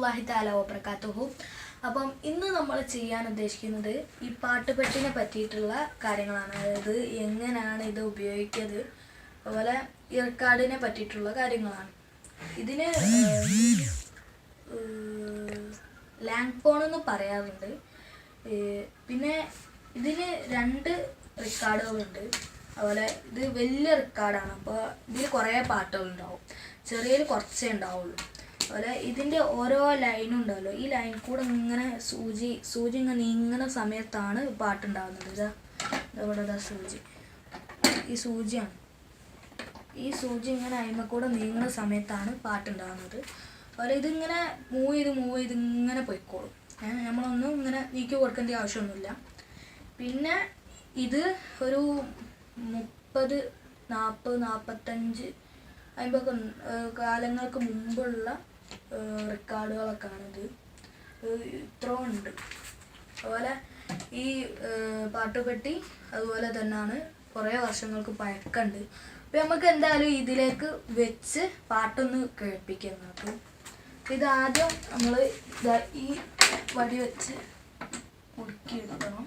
വറഹ്മത്തുള്ളാഹി തആല വബറകാതുഹു. അപ്പം ഇന്ന് നമ്മൾ ചെയ്യാൻ ഉദ്ദേശിക്കുന്നത് ഈ പാട്ടുപെട്ടിനെ പറ്റിയിട്ടുള്ള കാര്യങ്ങളാണ്. അതായത് എങ്ങനെയാണ് ഇത് ഉപയോഗിക്കുന്നത്, അതുപോലെ ഈ റെക്കോർഡിനെ പറ്റിയിട്ടുള്ള കാര്യങ്ങളാണ്. ഇതിന് ലാങ് ഫോൺ എന്ന് പറയാറുണ്ട്. പിന്നെ ഇതിന് 2 റെക്കോർഡുകളുണ്ട്. അതുപോലെ ഇത് വലിയ റെക്കോർഡാണ്. അപ്പോൾ ഇതിൽ കുറേ പാട്ടുകളുണ്ടാവും, ചെറിയൊരു കുറച്ചേ ഉണ്ടാവുള്ളൂ. അതുപോലെ ഇതിൻ്റെ ഓരോ ലൈനും ഉണ്ടാവുമല്ലോ, ഈ ലൈൻ കൂടെ ഇങ്ങനെ സൂചി ഇങ്ങനെ നീങ്ങുന്ന സമയത്താണ് പാട്ടുണ്ടാകുന്നത്. ഇവിടെ സൂചി, ഈ സൂചിയാണ്. ഈ സൂചി ഇങ്ങനെ അതിന്മേൽ കൂടെ നീങ്ങുന്ന സമയത്താണ് പാട്ടുണ്ടാകുന്നത്. അതുപോലെ ഇതിങ്ങനെ മൂവ് ചെയ്ത് ഇങ്ങനെ പോയിക്കോളും. നമ്മളൊന്നും ഇങ്ങനെ നീക്കി കൊടുക്കേണ്ട ആവശ്യമൊന്നുമില്ല. പിന്നെ ഇത് ഒരു 30, 40, 45, 50 കാലങ്ങൾക്ക് മുമ്പുള്ള റെക്കോർഡുകളൊക്കെയാണിത്. ഇത്ര ഉണ്ട്. അതുപോലെ ഈ പാട്ടുപെട്ടി അതുപോലെ തന്നെയാണ്, കുറേ വർഷങ്ങൾക്ക് പഴക്കമുണ്ട്. അപ്പോൾ നമുക്ക് എന്തായാലും ഇതിലേക്ക് വെച്ച് പാട്ടൊന്ന് കേൾപ്പിക്കാം. നമുക്ക് ഇതാദ്യം നമ്മൾ ഈ വടി വെച്ച് മുറുക്കിയെടുക്കണം.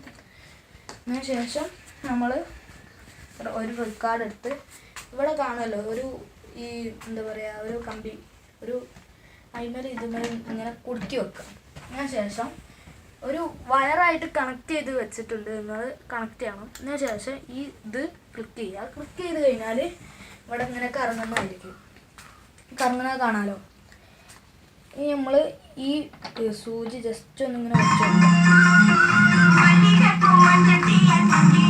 അതിന് ശേഷം നമ്മൾ ഒരു റെക്കോർഡ് എടുത്ത് ഇവിടെ കാണുമല്ലോ, ഒരു ഈ എന്താ പറയുക, ഒരു കമ്പി, ഒരു അയിമേൽ ഇതുമേൽ ഇങ്ങനെ കുടുക്കി വെക്കുക. അതിന് ശേഷം ഒരു വയറായിട്ട് കണക്ട് ചെയ്ത് വെച്ചിട്ടുണ്ട്, നിങ്ങൾ കണക്ട് ചെയ്യണം. അതിന് ശേഷം ഈ ഇത് ക്ലിക്ക് ചെയ്യുക. ക്ലിക്ക് ചെയ്ത് കഴിഞ്ഞാൽ ഇവിടെ ഇങ്ങനെ കറങ്ങുന്നതായിരിക്കും. കറങ്ങുന്നത് കാണാമല്ലോ. ഇനി നമ്മൾ ഈ സൂചി ജസ്റ്റ് ഒന്നിങ്ങനെ വെച്ച് കൊടുക്കാം.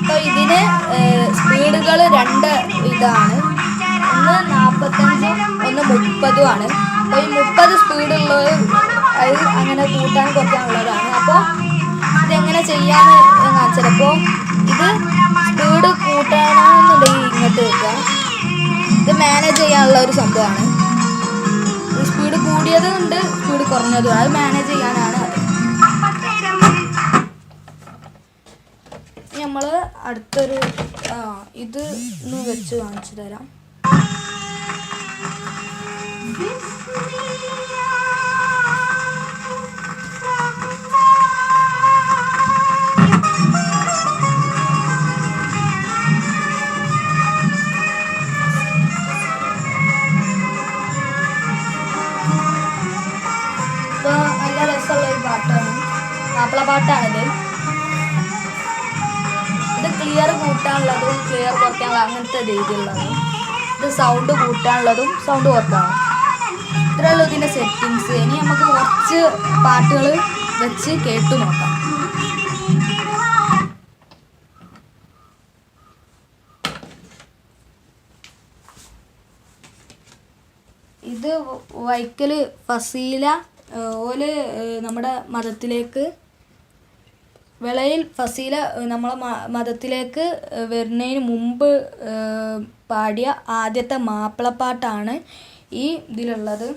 അപ്പോൾ ഇതിന് സ്പീഡുകൾ 2 ഇതാണ്, ഒന്ന് 45, ഒന്ന് 30 ആണ്. അപ്പോൾ ഈ 30 സ്പീഡുള്ളത് അത് അങ്ങനെ കൂട്ടാൻ കുറയ്ക്കാനുള്ളതാണ്. അപ്പോൾ ഇതെങ്ങനെ ചെയ്യാന്ന് കാണിച്ചാൽ, അപ്പോൾ ഇത് സ്പീഡ് കൂട്ടാനാണെന്നുണ്ടെങ്കിൽ ഇങ്ങോട്ട് വെക്കുക. ഇത് മാനേജ് ചെയ്യാനുള്ള ഒരു സംഭവമാണ്. സ്പീഡ് കൂടിയതും ഉണ്ട്, സ്പീഡ് കുറഞ്ഞതും. അത് മാനേജ് ചെയ്യാനാണ് അത്. നമ്മൾ അടുത്തൊരു ഇത് ഒന്ന് വെച്ച് കാണിച്ചു തരാം. ഇപ്പോൾ നല്ല രസമുള്ളൊരു പാട്ടാണ്, മാപ്പിളപ്പാട്ടാണിത്. ഇത് ക്ലിയർ കൂട്ടാനുള്ളതും ക്ലിയർ കുറയ്ക്കാനുള്ള അങ്ങനത്തെ രീതിയിലുള്ളതും, ഇത് സൗണ്ട് കൂട്ടാനുള്ളതും സൗണ്ട് കുറയ്ക്കാനും. ഇത്രയുള്ള ഇതിൻ്റെ സെറ്റിങ്സ്. ഇനി നമുക്ക് കുറച്ച് പാട്ടുകൾ വെച്ച് കേട്ടു നോക്കാം. ഇത് വൈക്കൽ ഫസീല ഓല് നമ്മുടെ മതത്തിലേക്ക്, വിളയിൽ ഫസീല നമ്മളെ മതത്തിലേക്ക് വരുന്നതിന് മുമ്പ് പാടിയ ആദ്യത്തെ മാപ്പിളപ്പാട്ടാണ് ഈ ഇതിലുള്ളത്.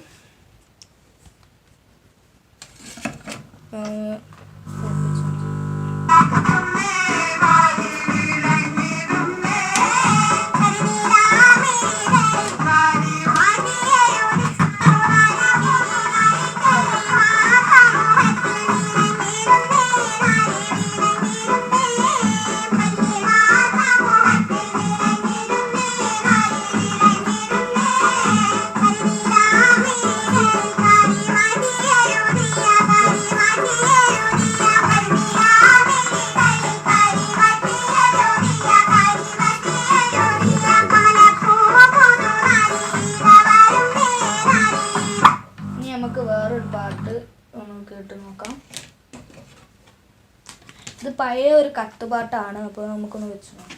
നമുക്ക് വേറൊരു പാട്ട് കേട്ട് നോക്കാം. ഇത് പഴയ ഒരു കട്ടുപാട്ടാണ്. അപ്പോൾ നമുക്കൊന്ന് വെച്ച് നോക്കാം.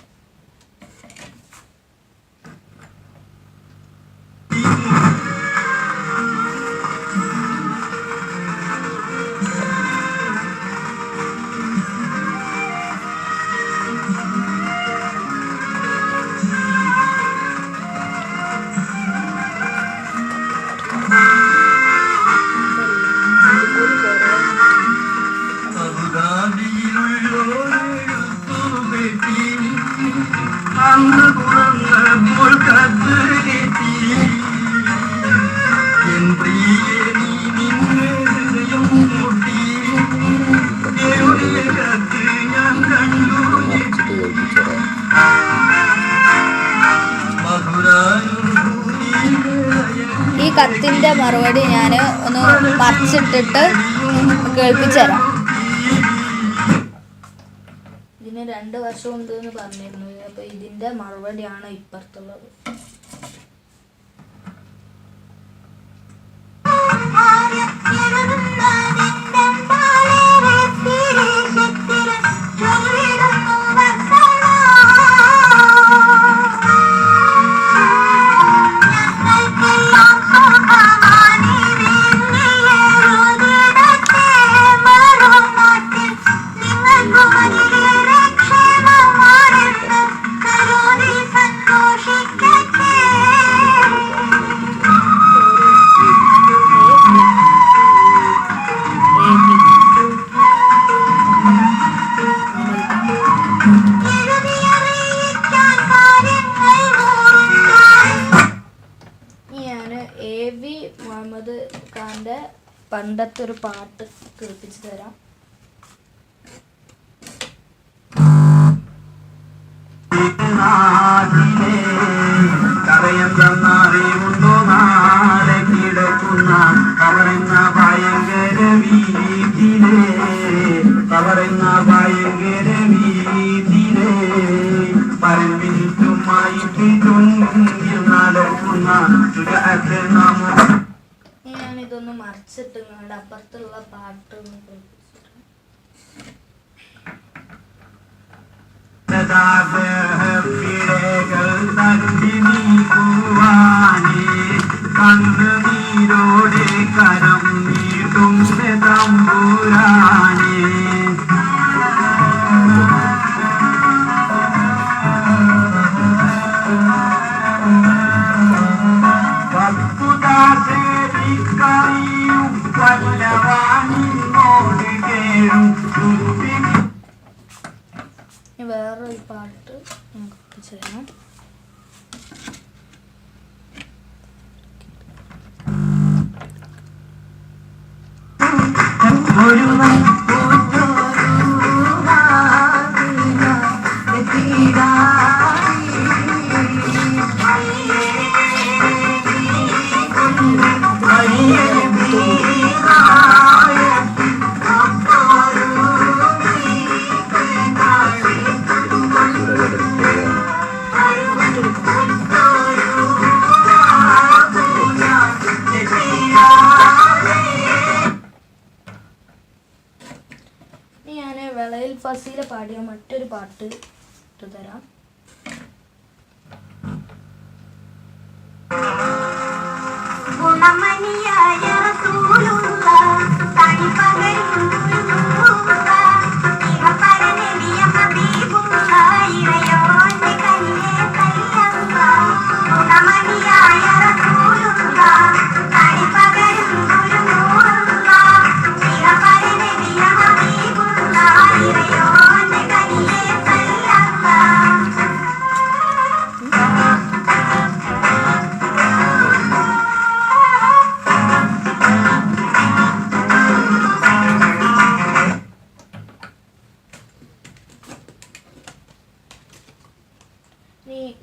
കത്തിൻ്റെ മറുപടി ഞാൻ ഒന്ന് മറിച്ചിട്ടിട്ട് കേൾപ്പിച്ചു തരാം. ഇതിന് 2 വർഷം ഉണ്ട് എന്ന് പറഞ്ഞിരുന്നു. അപ്പോൾ ഇതിൻ്റെ മറുപടിയാണ് ഇപ്പുറത്തുള്ളത്. മുഹമ്മദ് ഖാൻ്റെ പണ്ടത്തെ ഒരു പാട്ട് കേൾപ്പിച്ചു തരാം. ഞാനിതൊന്ന് മറിച്ചിട്ട് നിങ്ങളുടെ അപ്പുറത്തുള്ള പാട്ട് കണ്ണുനീരോടെ കരം നീട്ടും തമ്പുരാനേ. വേറൊരു പാട്ട് നമുക്ക് ചെയ്യാം. ഞാൻ വിളയിൽ ഫസീല പാടിയ മറ്റൊരു പാട്ട് ഇട്ടു തരാം. ഗുണമണിയായ റസൂലുള്ള തനിപകരും ഇഹപരനബിയ ഹബീബുള്ള ഇറയോന്റെ കനിയെ സയ്യദ. ഗുണമണിയായ റസൂലുള്ള തനിപകരും ഗുരുനൂറുള്ള ഇഹപരനബിയ ഹബീബുള്ള ഇറയോന്റെ കനിയെ സയ്യദ.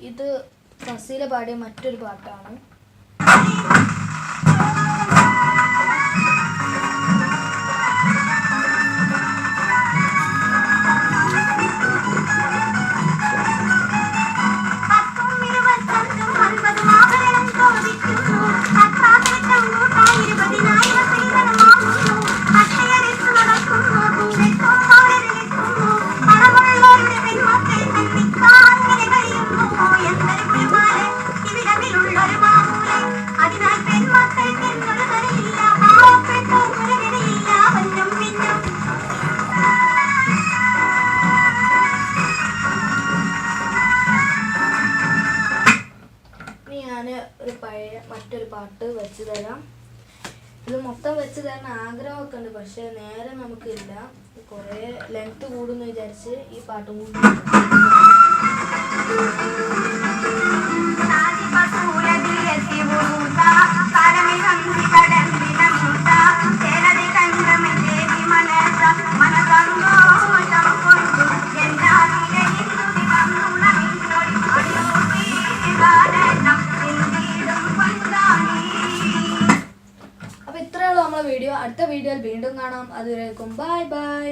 ഇത് ഫസീല പാടിയ മറ്റൊരു പാട്ടാണ്. മറ്റൊരു പാട്ട് വെച്ച് തരാം. ഇത് മൊത്തം വെച്ച് തരാൻ ആഗ്രഹമൊക്കെ ഉണ്ട്, പക്ഷെ നേരെ നമുക്കില്ല. കുറേ ലെങ്ത് കൂടുമെന്ന് വിചാരിച്ച് ഈ പാട്ടും കൂടി അടുത്ത വീഡിയോയിൽ വീണ്ടും കാണാം. അതുവരേക്കും ബൈ ബൈ.